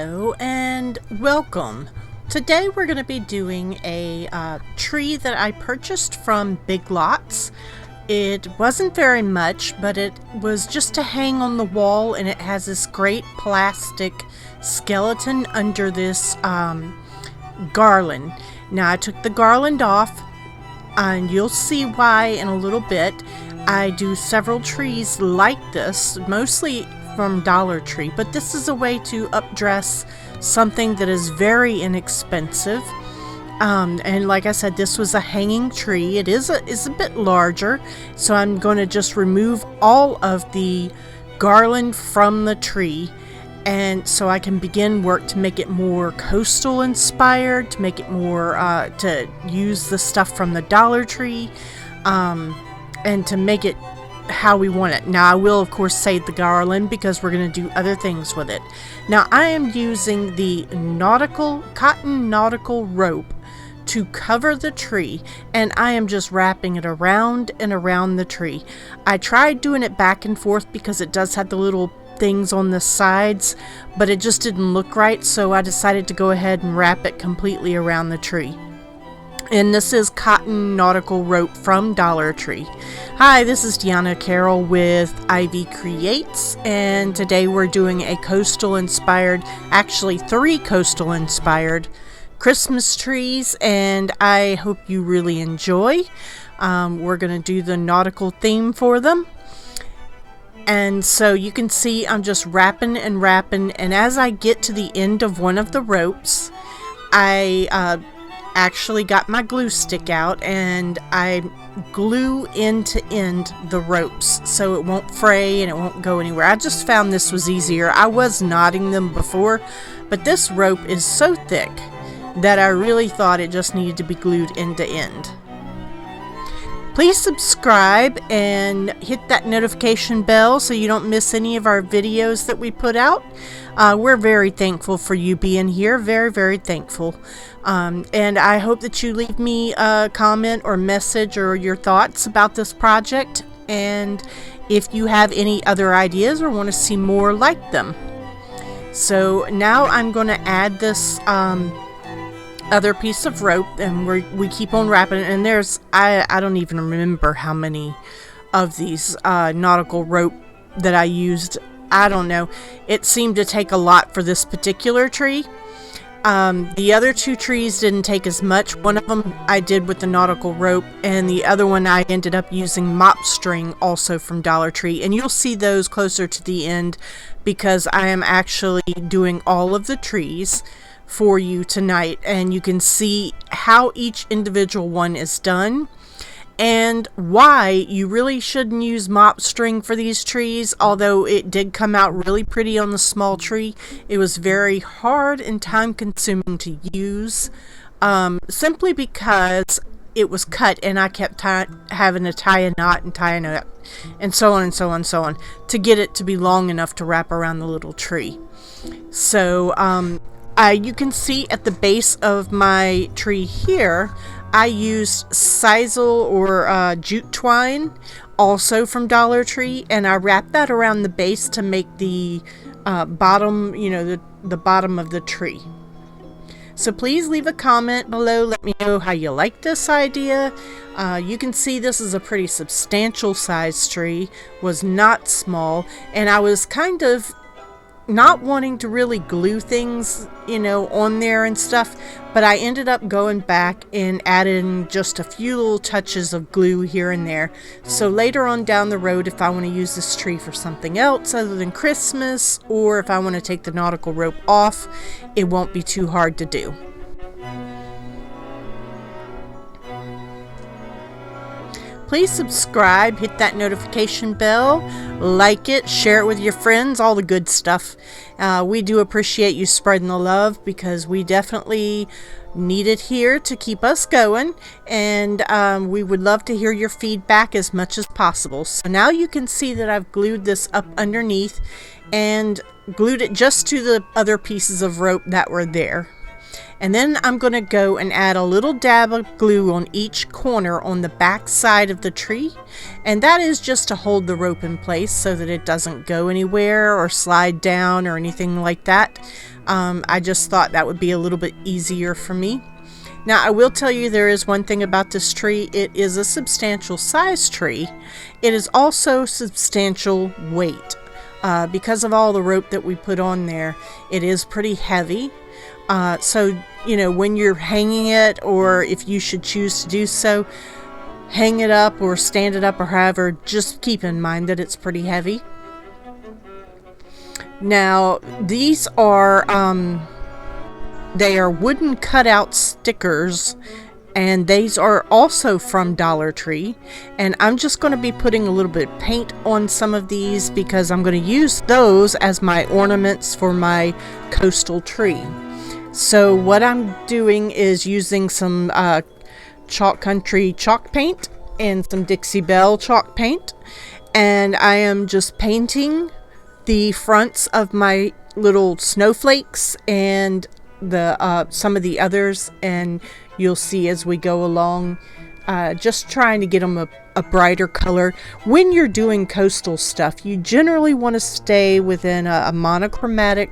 Hello and welcome. Today we're going to be doing a tree that I purchased from Big Lots. It wasn't very much, but it was just to hang on the wall, and it has this great plastic skeleton under this garland. Now I took the garland off, and you'll see why in a little bit. I do several trees like this, mostly from Dollar Tree, but this is a way to updress something that is very inexpensive. And like I said, this was a hanging tree. It is a bit larger, so I'm going to just remove all of the garland from the tree, and so I can begin work to make it more coastal inspired, to make it more to use the stuff from the Dollar Tree, and to make it how we want it. Now I will of course save the garland because we're going to do other things with it. Now I am using the cotton nautical rope to cover the tree, and I am just wrapping it around and around the tree. I tried doing it back and forth because it does have the little things on the sides, but it just didn't look right, so I decided to go ahead and wrap it completely around the tree. And this is cotton nautical rope from Dollar Tree. Hi, this is Deanna Carroll with Ivycreates, and today we're doing a coastal inspired, actually 3 coastal inspired Christmas trees, and I hope you really enjoy. We're going to do the nautical theme for them. And so you can see I'm just wrapping and wrapping, and as I get to the end of one of the ropes, I actually got my glue stick out and I glue end to end the ropes so it won't fray and it won't go anywhere. I just found this was easier. I was knotting them before, but this rope is so thick that I really thought it just needed to be glued end to end. Please subscribe and hit that notification bell so you don't miss any of our videos that we put out. We're very thankful for you being here. Very, very thankful. And I hope that you leave me a comment or message or your thoughts about this project. And if you have any other ideas or want to see more like them. So now I'm going to add this other piece of rope, and we keep on wrapping it, and there's I don't even remember how many of these nautical rope that I used. I don't know, it seemed to take a lot for this particular tree. The other 2 trees didn't take as much. One of them I did with the nautical rope, and the other one I ended up using mop string, also from Dollar Tree, and you'll see those closer to the end because I am actually doing all of the trees for you tonight, and you can see how each individual one is done and why you really shouldn't use mop string for these trees. Although it did come out really pretty on the small tree, it was very hard and time consuming to use, simply because it was cut and I kept having to tie a knot and tie a knot and so on and so on and so on to get it to be long enough to wrap around the little tree. So you can see at the base of my tree here, I used sisal or jute twine, also from Dollar Tree, and I wrapped that around the base to make the bottom, the bottom of the tree. So please leave a comment below. Let me know how you like this idea. You can see this is a pretty substantial size tree, was not small, and I was kind of not wanting to really glue things, on there and stuff, but I ended up going back and adding just a few little touches of glue here and there. So later on down the road, if I want to use this tree for something else other than Christmas, or if I want to take the nautical rope off, it won't be too hard to do. Please subscribe, hit that notification bell, like it, share it with your friends, all the good stuff. We do appreciate you spreading the love because we definitely need it here to keep us going, and we would love to hear your feedback as much as possible. So now you can see that I've glued this up underneath and glued it just to the other pieces of rope that were there. And then I'm going to go and add a little dab of glue on each corner on the back side of the tree. And that is just to hold the rope in place so that it doesn't go anywhere or slide down or anything like that. I just thought that would be a little bit easier for me. Now, I will tell you there is one thing about this tree. It is a substantial size tree. It is also substantial weight. Because of all the rope that we put on there, it is pretty heavy. So, you know, when you're hanging it, or if you should choose to do so, hang it up or stand it up or however, just keep in mind that it's pretty heavy. Now, these are, they are wooden cutout stickers, and these are also from Dollar Tree. And I'm just going to be putting a little bit of paint on some of these because I'm going to use those as my ornaments for my coastal tree. So what I'm doing is using some Chalk Country chalk paint and some Dixie Belle chalk paint. And I am just painting the fronts of my little snowflakes and the some of the others, and you'll see as we go along, just trying to get them a brighter color. When you're doing coastal stuff, you generally want to stay within a monochromatic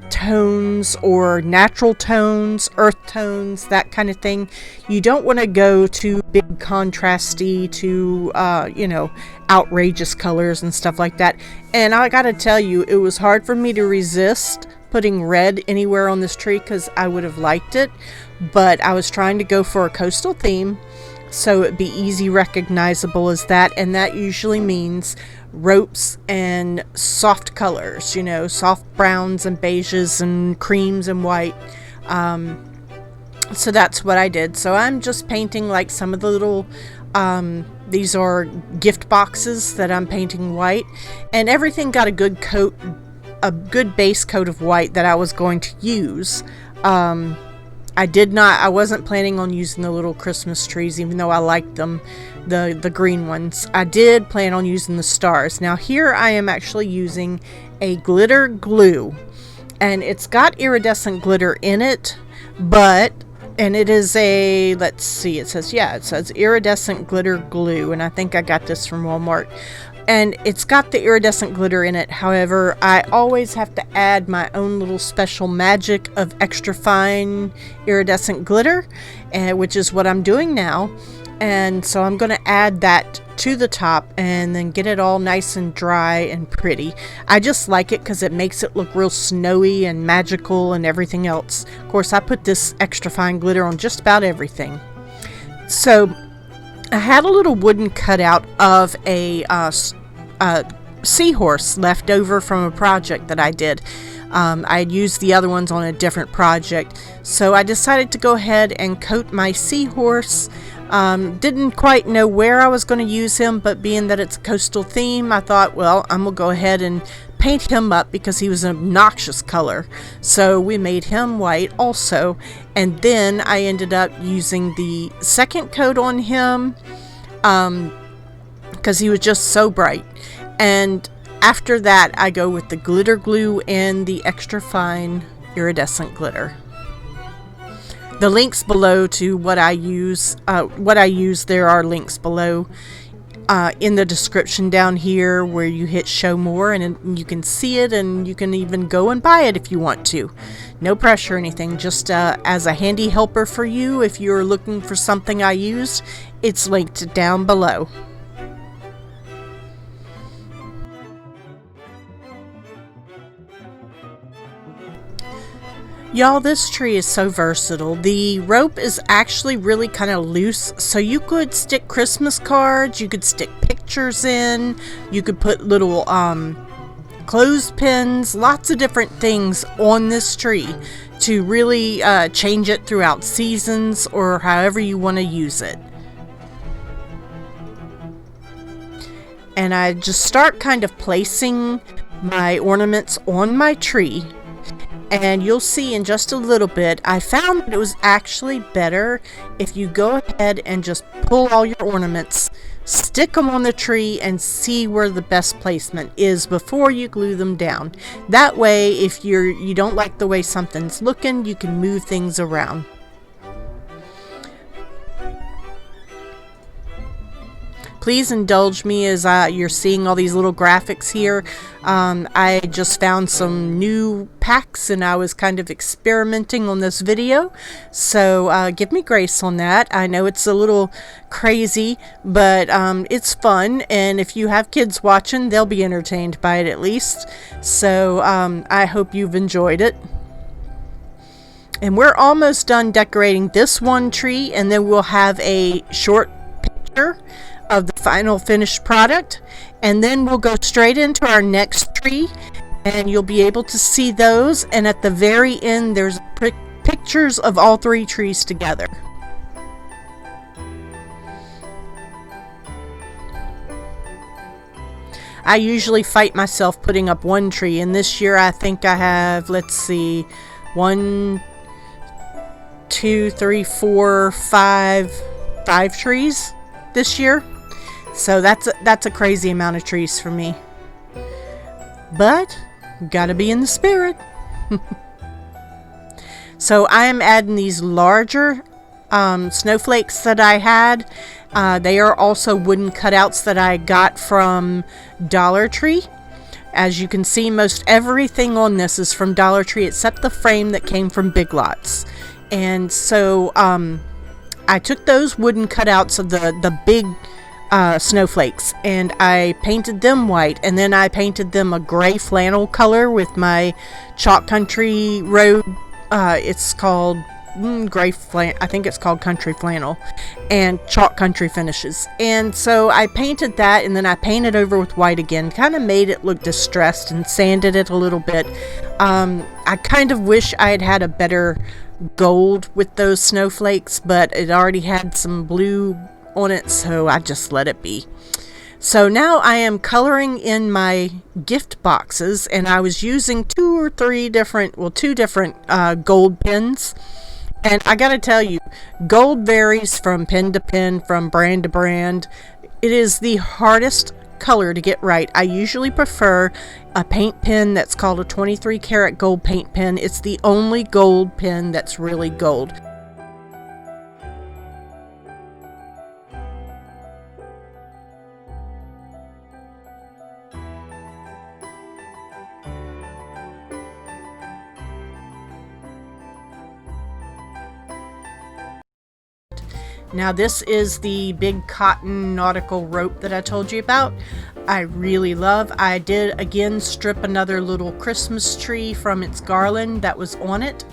tones or natural tones, earth tones, that kind of thing. You don't want to go too big contrasty to you know, outrageous colors and stuff like that. And I gotta tell you, it was hard for me to resist putting red anywhere on this tree because I would have liked it, but I was trying to go for a coastal theme so it'd be easy recognizable as that, and that usually means ropes and soft colors, you know, soft browns and beiges and creams and white. So that's what I did. So I'm just painting like some of the little these are gift boxes that I'm painting white, and everything got a good coat, a good base coat of white that I was going to use. I wasn't planning on using the little Christmas trees, even though I liked them, the green ones. I did plan on using the stars. Now here I am actually using a glitter glue, and it's got iridescent glitter in it, and it is a, let's see, it says iridescent glitter glue, and I think I got this from Walmart. And it's got the iridescent glitter in it. However, I always have to add my own little special magic of extra fine iridescent glitter, which is what I'm doing now. And so I'm going to add that to the top and then get it all nice and dry and pretty. I just like it because it makes it look real snowy and magical and everything else. Of course, I put this extra fine glitter on just about everything. So I had a little wooden cutout of a seahorse left over from a project that I did. I had used the other ones on a different project, so I decided to go ahead and coat my seahorse. Didn't quite know where I was going to use him, but being that it's a coastal theme, I thought, well, I'm going to go ahead and paint him up because he was an obnoxious color. So we made him white also, and then I ended up using the second coat on him because he was just so bright. And after that, I go with the glitter glue and the extra fine iridescent glitter. The links below to what I use, there are links below in the description down here where you hit show more, and you can see it, and you can even go and buy it if you want to. No pressure or anything, just as a handy helper for you if you're looking for something I used. It's linked down below. Y'all, this tree is so versatile. The rope is actually really kind of loose, so you could stick Christmas cards, you could stick pictures in, you could put little clothespins, lots of different things on this tree to really change it throughout seasons or however you want to use it. And I just start kind of placing my ornaments on my tree. And you'll see in just a little bit, I found that it was actually better if you go ahead and just pull all your ornaments stick them on the tree and see where the best placement is before you glue them down. That way, if you don't like the way something's looking, you can move things around. Please indulge me as you're seeing all these little graphics here. I just found some new packs and I was kind of experimenting on this video. So give me grace on that. I know it's a little crazy, but it's fun. And if you have kids watching, they'll be entertained by it at least. So I hope you've enjoyed it. And we're almost done decorating this one tree, and then we'll have a short picture of the final finished product, and then we'll go straight into our next tree and you'll be able to see those, and at the very end there's pictures of all three trees together. I usually fight myself putting up one tree, and this year I think I have, let's see, 1, 2, 3, 4, 5 trees this year. So that's a crazy amount of trees for me. But gotta be in the spirit. So I am adding these larger snowflakes that I had. They are also wooden cutouts that I got from Dollar Tree. As you can see, most everything on this is from Dollar Tree except the frame that came from Big Lots. And so I took those wooden cutouts of the big snowflakes and I painted them white, and then I painted them a gray flannel color with my Chalk Country Road. It's called I think it's called Country Flannel, and Chalk Country Finishes. And so I painted that, and then I painted over with white again, kind of made it look distressed and sanded it a little bit. I kind of wish I had had a better gold with those snowflakes, but it already had some blue on it, so I just let it be. So now I am coloring in my gift boxes, and I was using two different gold pens. And I gotta tell you, gold varies from pen to pen, from brand to brand. It is the hardest color to get right. I usually prefer a paint pen that's called a 23 karat gold paint pen. It's the only gold pen that's really gold. Now this is the big cotton nautical rope that I told you about. I really love. I did again strip another little Christmas tree from its garland that was on it,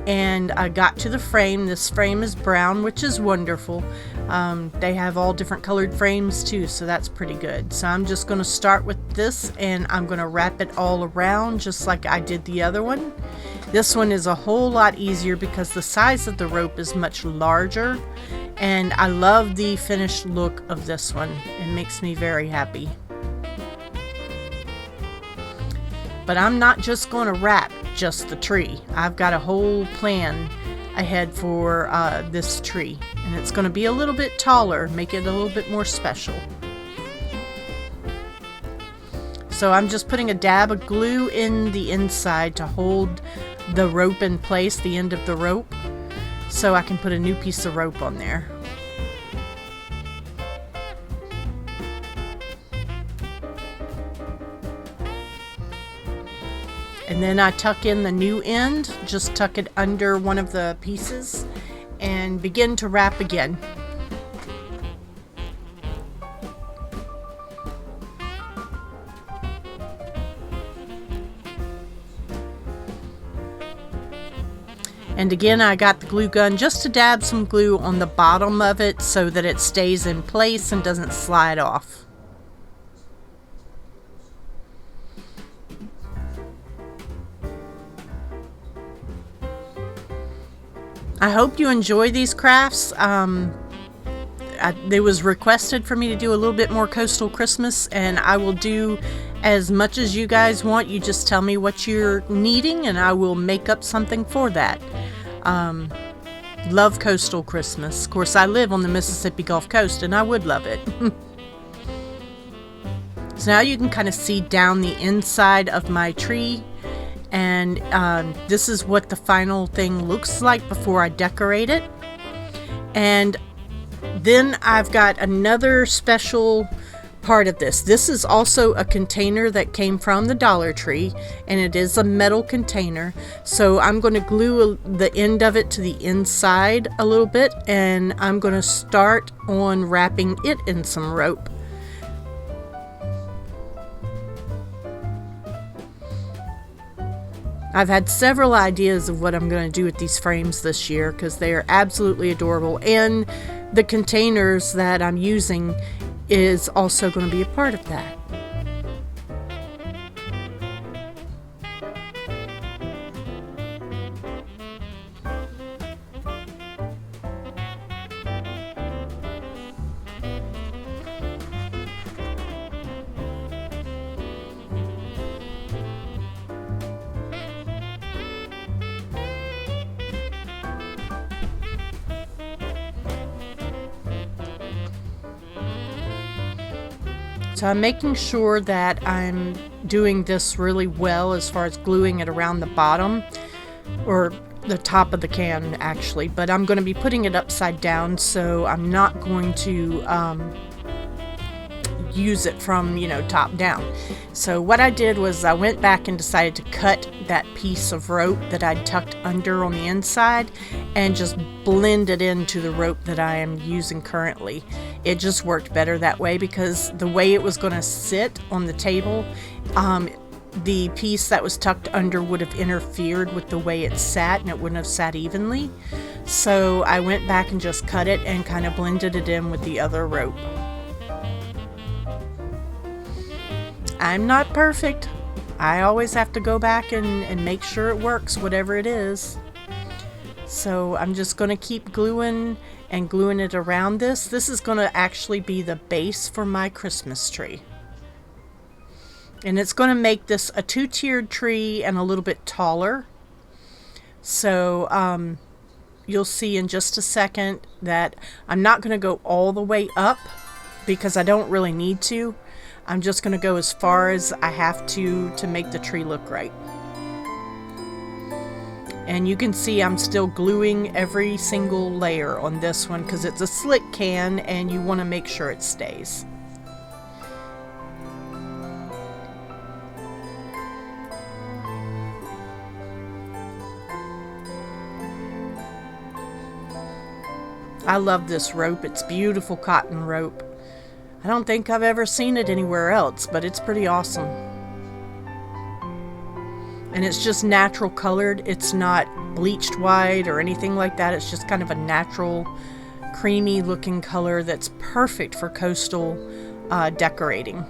and I got to the frame. This frame is brown, which is wonderful. They have all different colored frames too, so that's pretty good. So I'm just going to start with this, and I'm going to wrap it all around just like I did the other one. This one is a whole lot easier because the size of the rope is much larger, and I love the finished look of this one. It makes me very happy. But I'm not just going to wrap just the tree. I've got a whole plan ahead for this tree, and it's going to be a little bit taller, make it a little bit more special. So I'm just putting a dab of glue in the inside to hold the rope in place, the end of the rope, so I can put a new piece of rope on there. And then I tuck in the new end, just tuck it under one of the pieces and begin to wrap again. And again, I got the glue gun just to dab some glue on the bottom of it so that it stays in place and doesn't slide off. I hope you enjoy these crafts. It was requested for me to do a little bit more coastal Christmas, and I will do as much as you guys want. You just tell me what you're needing and I will make up something for that. Love coastal Christmas. Of course, I live on the Mississippi Gulf Coast and I would love it. So now you can kind of see down the inside of my tree, and this is what the final thing looks like before I decorate it. And then I've got another special part of this. This is also a container that came from the Dollar Tree, and it is a metal container. So I'm going to glue the end of it to the inside a little bit, and I'm going to start on wrapping it in some rope. I've had several ideas of what I'm going to do with these frames this year because they are absolutely adorable, and the containers that I'm using is also going to be a part of that. So I'm making sure that I'm doing this really well as far as gluing it around the bottom, or the top of the can actually, but I'm going to be putting it upside down, so I'm not going to use it from, top down. So what I did was I went back and decided to cut that piece of rope that I'd tucked under on the inside and just blend it into the rope that I am using currently. It just worked better that way because the way it was going to sit on the table, the piece that was tucked under would have interfered with the way it sat, and it wouldn't have sat evenly. So I went back and just cut it and kind of blended it in with the other rope. I'm not perfect. I always have to go back and make sure it works, whatever it is. So I'm just going to keep gluing and gluing it around this. This is going to actually be the base for my Christmas tree. And it's going to make this a two-tiered tree and a little bit taller. So you'll see in just a second that I'm not going to go all the way up because I don't really need to. I'm just going to go as far as I have to make the tree look right. And you can see I'm still gluing every single layer on this one because it's a slick can and you want to make sure it stays. I love this rope. It's beautiful cotton rope. I don't think I've ever seen it anywhere else, but it's pretty awesome. And it's just natural colored. It's not bleached white or anything like that. It's just kind of a natural, creamy looking color that's perfect for coastal decorating.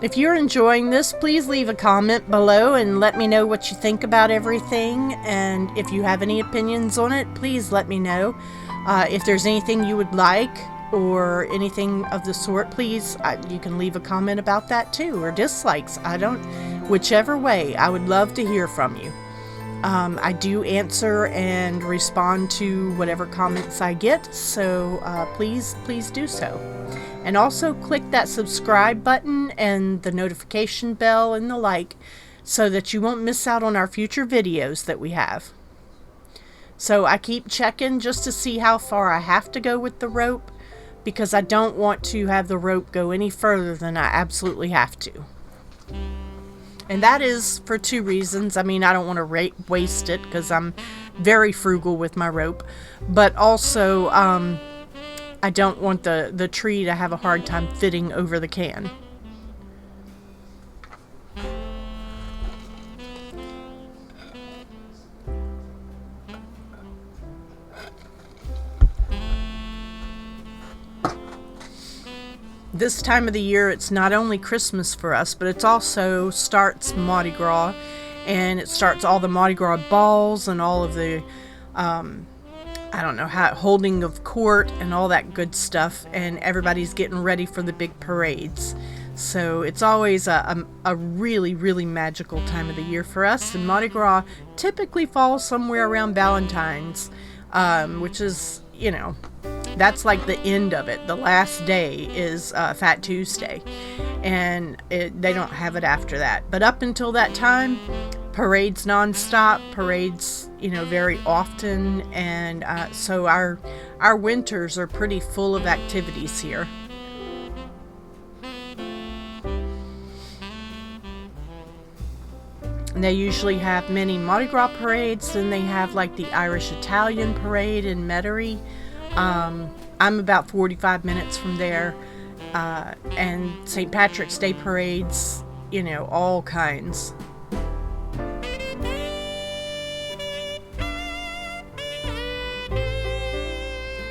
If you're enjoying this, please leave a comment below and let me know what you think about everything. And if you have any opinions on it, please let me know. If there's anything you would like or anything of the sort, please, you can leave a comment about that too, or dislikes. Whichever way, I would love to hear from you. I do answer and respond to whatever comments I get, so please do so. And also click that subscribe button and the notification bell and the like so that you won't miss out on our future videos that we have. So I keep checking just to see how far I have to go with the rope because I don't want to have the rope go any further than I absolutely have to. And that is for two reasons. I mean, I don't want to waste it because I'm very frugal with my rope, but also I don't want the tree to have a hard time fitting over the can. This time of the year, it's not only Christmas for us, but it's also starts Mardi Gras, and it starts all the Mardi Gras balls and all of the I don't know, holding of court and all that good stuff, and everybody's getting ready for the big parades. So it's always a really, really magical time of the year for us, and Mardi Gras typically falls somewhere around Valentine's, which is, you know, that's like the end of it. The last day is Fat Tuesday, and they don't have it after that. But up until that time, parades nonstop, parades, you know, very often, and so our winters are pretty full of activities here. And they usually have many Mardi Gras parades. Then they have like the Irish Italian parade in Metairie. I'm about 45 minutes from there, and St. Patrick's Day parades, you know, all kinds.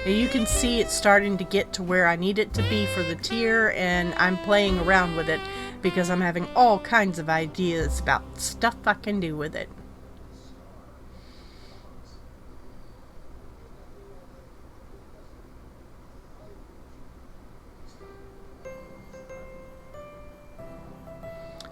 You can see it's starting to get to where I need it to be for the tier, and I'm playing around with it because I'm having all kinds of ideas about stuff I can do with it.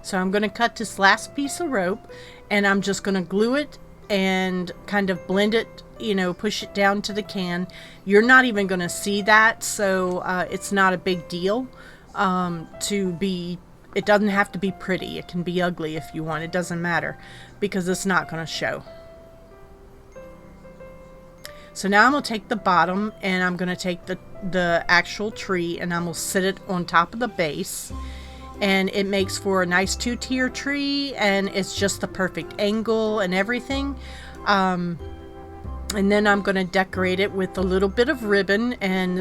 So I'm going to cut this last piece of rope, and I'm just going to glue it and kind of blend it, you know, push it down to the can. You're not even going to see that, so it's not a big deal it doesn't have to be pretty. It can be ugly if you want. It doesn't matter, because it's not going to show. So now I'm going to take the bottom, and I'm going to take the actual tree, and I'm going to sit it on top of the base. And it makes for a nice 2-tier tree, and it's just the perfect angle and everything. And then I'm going to decorate it with a little bit of ribbon, and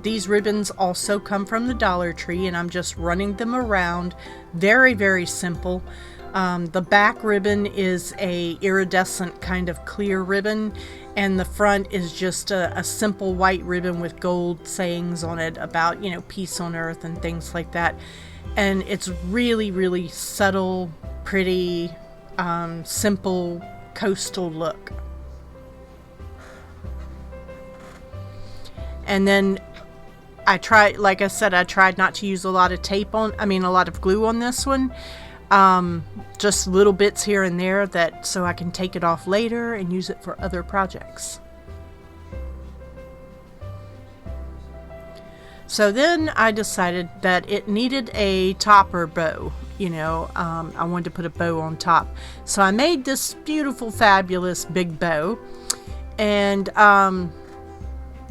these ribbons also come from the Dollar Tree, and I'm just running them around. Very, very simple. The back ribbon is a iridescent kind of clear ribbon, and the front is just a simple white ribbon with gold sayings on it about, you know, peace on earth and things like that. And it's really, really subtle, pretty, simple, coastal look. And then like I said, I tried not to use a lot of a lot of glue on this one. Just little bits here and there so I can take it off later and use it for other projects. So then I decided that it needed a topper bow. You know, I wanted to put a bow on top. So I made this beautiful, fabulous big bow, and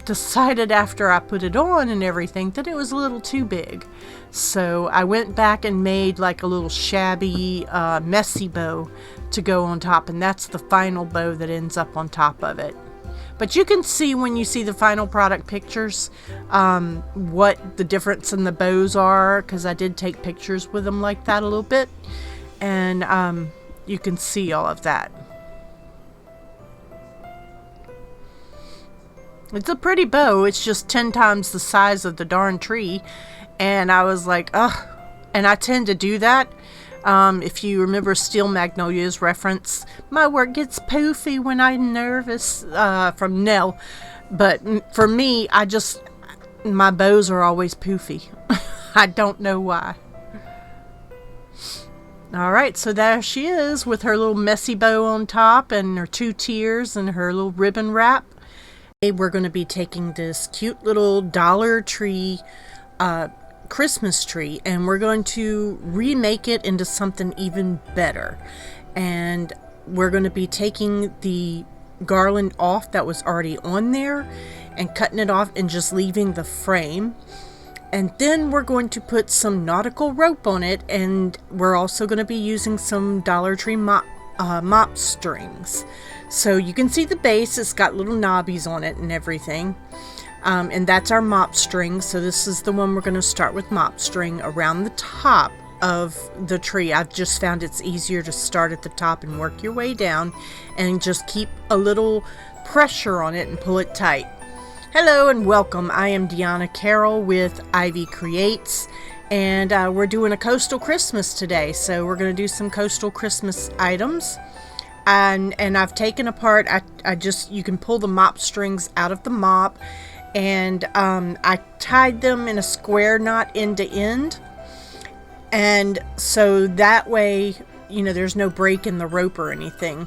decided after I put it on and everything that it was a little too big. So I went back and made like a little shabby, messy bow to go on top, and that's the final bow that ends up on top of it. But you can see when you see the final product pictures what the difference in the bows are, because I did take pictures with them like that a little bit, and you can see all of that. It's a pretty bow. It's just 10 times the size of the darn tree, and I was like, ugh. And I tend to do that. If you remember Steel Magnolia's reference, my work gets poofy when I'm nervous, from Nell. But for me, my bows are always poofy. I don't know why. Alright, so there she is with her little messy bow on top and her 2 tiers and her little ribbon wrap. Today we're going to be taking this cute little Dollar Tree Christmas tree, and we're going to remake it into something even better. And we're going to be taking the garland off that was already on there and cutting it off and just leaving the frame. And then we're going to put some nautical rope on it, and we're also going to be using some Dollar Tree mop strings. So you can see the base, it's got little knobbies on it and everything. And that's our mop string. So this is the one we're going to start with mop string around the top of the tree. I've just found it's easier to start at the top and work your way down, and just keep a little pressure on it and pull it tight. Hello and welcome. I am Deanna Carroll with Ivycreates, And we're doing a coastal Christmas today, so we're going to do some coastal Christmas items. And I've taken apart, you can pull the mop strings out of the mop, and I tied them in a square knot end to end, and so that way, you know, there's no break in the rope or anything,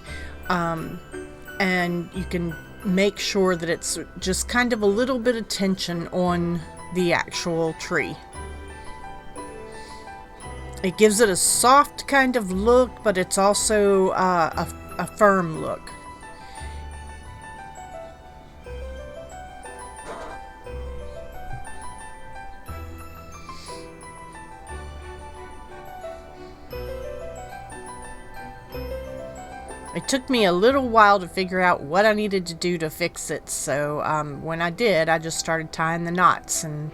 and you can make sure that it's just kind of a little bit of tension on the actual tree. It gives it a soft kind of look, but it's also a firm look. It took me a little while to figure out what I needed to do to fix it, so when I did, I just started tying the knots. And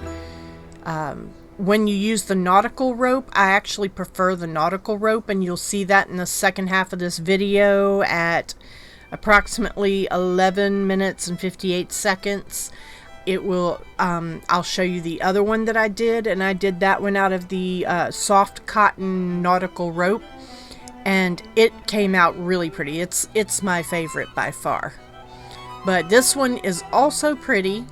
when you use the nautical rope, I actually prefer the nautical rope, and you'll see that in the second half of this video at approximately 11 minutes and 58 seconds. It will, I'll show you the other one that I did, and I did that one out of the soft cotton nautical rope. And it came out really pretty. It's my favorite by far. But this one is also pretty,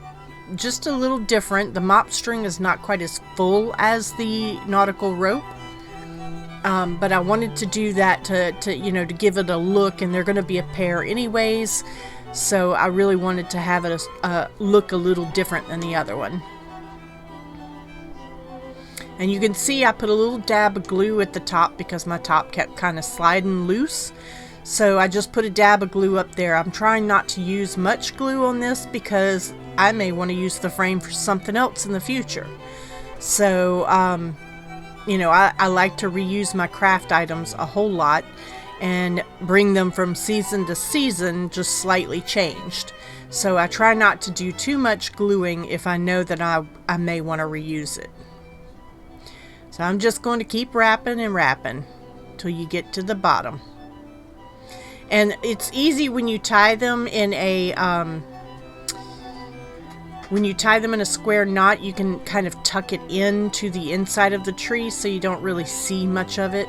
just a little different. The mop string is not quite as full as the nautical rope. But I wanted to do that to give it a look, and they're going to be a pair anyways. So I really wanted to have it look a little different than the other one. And you can see I put a little dab of glue at the top because my top kept kind of sliding loose. So I just put a dab of glue up there. I'm trying not to use much glue on this because I may want to use the frame for something else in the future. So, I like to reuse my craft items a whole lot and bring them from season to season, just slightly changed. So I try not to do too much gluing if I know that I may want to reuse it. So I'm just going to keep wrapping and wrapping till you get to the bottom. And it's easy when you tie them in a square knot. You can kind of tuck it into the inside of the tree so you don't really see much of it.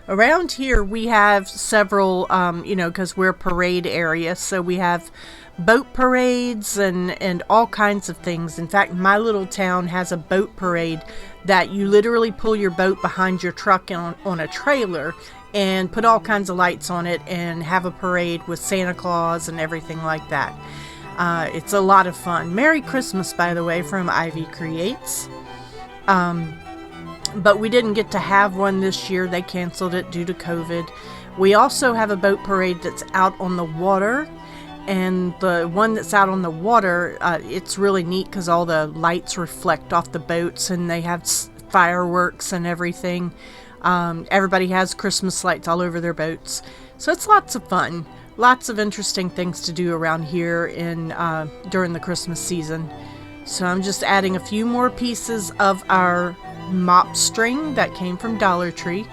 Around here we have several, because we're a parade area, so we have boat parades and all kinds of things. In fact, my little town has a boat parade that you literally pull your boat behind your truck on a trailer and put all kinds of lights on it and have a parade with Santa Claus and everything like that. It's a lot of fun. Merry Christmas, by the way, from Ivycreates. But we didn't get to have one this year. They canceled it due to COVID. We also have a boat parade that's out on the water. And the one that's out on the water, it's really neat because all the lights reflect off the boats and they have fireworks and everything. Everybody has Christmas lights all over their boats. So it's lots of fun. Lots of interesting things to do around here during the Christmas season. So I'm just adding a few more pieces of our mop string that came from Dollar Tree.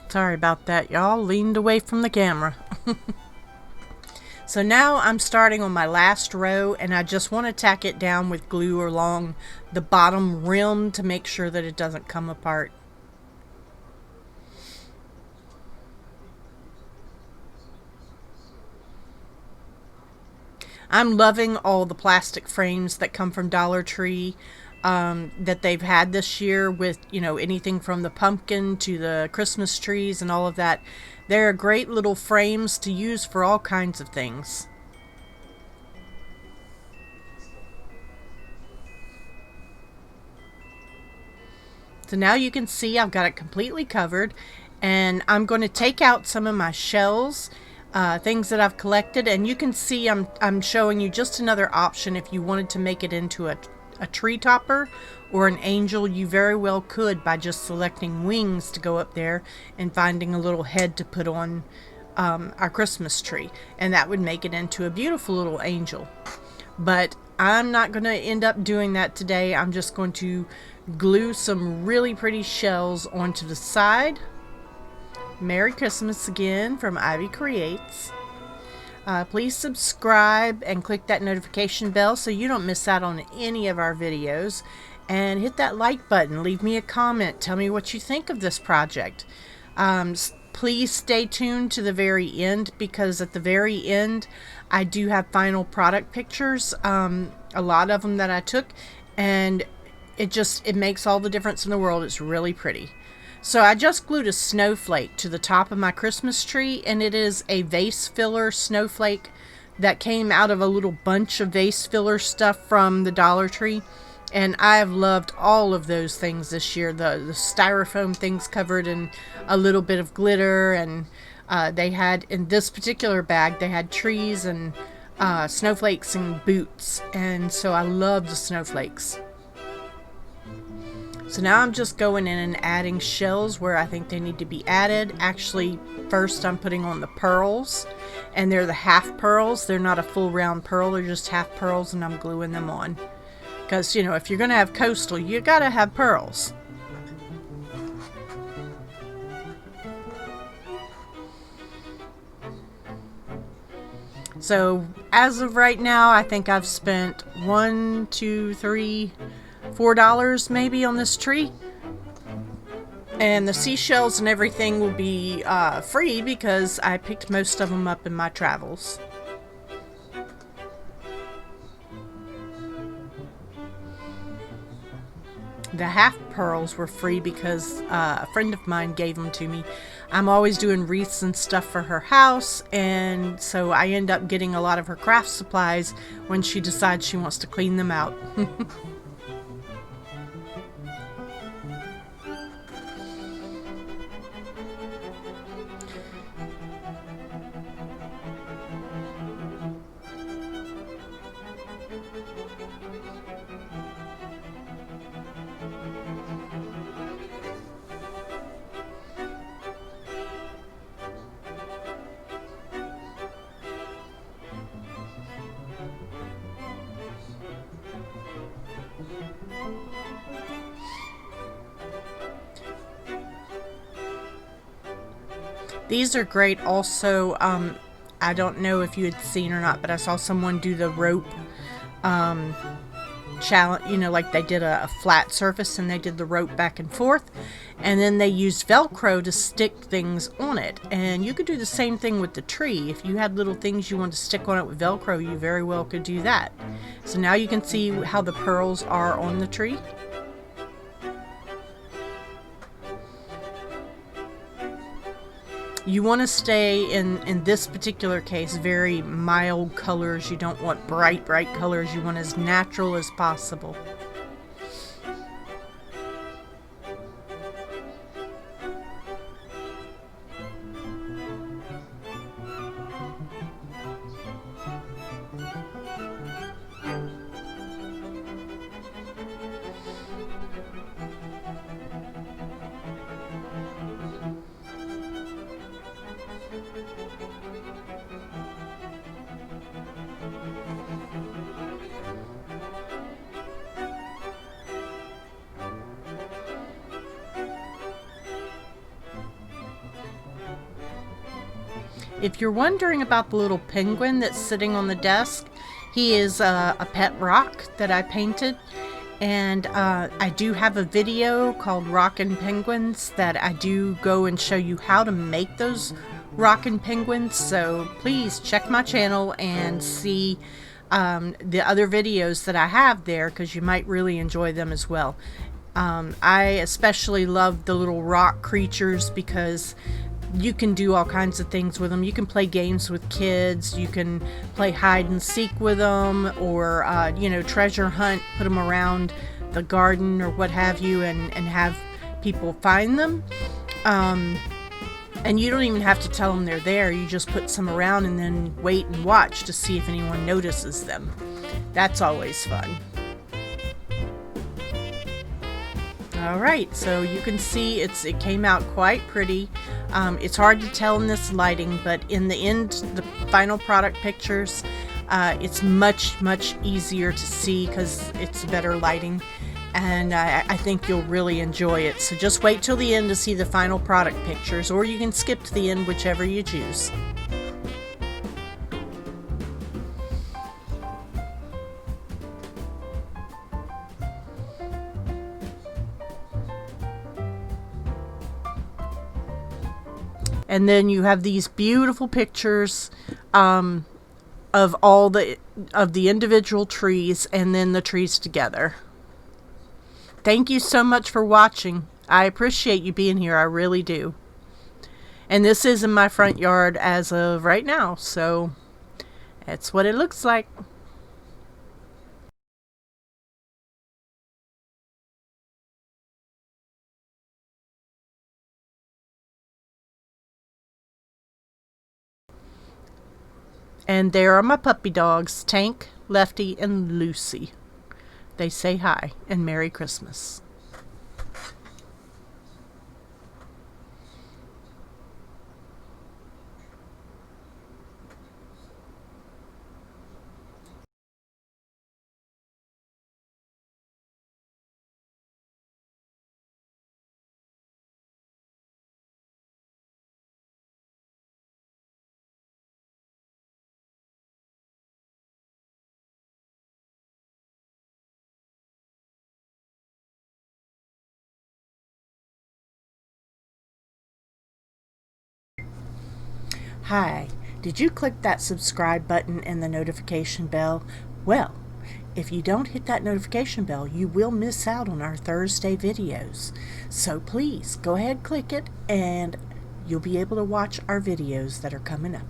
Sorry about that, y'all. Leaned away from the camera. So now I'm starting on my last row, and I just want to tack it down with glue along the bottom rim to make sure that it doesn't come apart. I'm loving all the plastic frames that come from Dollar Tree that they've had this year with, anything from the pumpkin to the Christmas trees and all of that. They're great little frames to use for all kinds of things. So now you can see I've got it completely covered, and I'm going to take out some of my shells, things that I've collected, and you can see I'm showing you just another option if you wanted to make it into a a tree topper or an angel, you very well could by just selecting wings to go up there and finding a little head to put on our Christmas tree, and that would make it into a beautiful little angel. But I'm not going to end up doing that today. I'm just going to glue some really pretty shells onto the side. Merry Christmas again from Ivycreates. Please subscribe and click that notification bell so you don't miss out on any of our videos. And hit that like button. Leave me a comment. Tell me what you think of this project. Please stay tuned to the very end, because at the very end I do have final product pictures, a lot of them that I took, and it makes all the difference in the world. It's really pretty. So I just glued a snowflake to the top of my Christmas tree, and it is a vase filler snowflake that came out of a little bunch of vase filler stuff from the Dollar Tree. And I have loved all of those things this year. The styrofoam things covered in a little bit of glitter, and they had, in this particular bag, they had trees and snowflakes and boots, and so I love the snowflakes. So now I'm just going in and adding shells where I think they need to be added. Actually, first I'm putting on the pearls, and they're the half pearls. They're not a full round pearl, they're just half pearls, and I'm gluing them on. Because, you know, if you're going to have coastal, you got to have pearls. So, as of right now, I think I've spent $1, $2, $3, $4 maybe on this tree. And the seashells and everything will be free because I picked most of them up in my travels. The half pearls were free because a friend of mine gave them to me. I'm always doing wreaths and stuff for her house, and so I end up getting a lot of her craft supplies when she decides she wants to clean them out. These are great also. I don't know if you had seen or not, but I saw someone do the rope challenge, you know, like they did a flat surface and they did the rope back and forth, and then they used Velcro to stick things on it. And you could do the same thing with the tree. If you had little things you wanted to stick on it with Velcro, you very well could do that. So now you can see how the pearls are on the tree. You want to stay, in this particular case, very mild colors. You don't want bright colors. You want as natural as possible. If you're wondering about the little penguin that's sitting on the desk, he is a pet rock that I painted. And I do have a video called Rockin' Penguins that I do go and show you how to make those rockin' penguins. So please check my channel and see the other videos that I have there, because you might really enjoy them as well. I especially love the little rock creatures because you can do all kinds of things with them. You can play games with kids, you can play hide and seek with them, or you know, treasure hunt, put them around the garden or what have you, and have people find them. And you don't even have to tell them they're there. You just put some around and then wait and watch to see if anyone notices them. That's always fun. All right, so you can see it came out quite pretty. It's hard to tell in this lighting, but in the end, the final product pictures, it's much easier to see because it's better lighting, and I think you'll really enjoy it. So just wait till the end to see the final product pictures, or you can skip to the end, whichever you choose. And then you have these beautiful pictures of all the individual trees, and then the trees together. Thank you so much for watching. I appreciate you being here. I really do. And this is in my front yard as of right now, so that's what it looks like. And there are my puppy dogs, Tank, Lefty, and Lucy. They say hi and Merry Christmas. Hi, did you click that subscribe button and the notification bell? Well, if you don't hit that notification bell, you will miss out on our Thursday videos. So please go ahead, click it, and you'll be able to watch our videos that are coming up.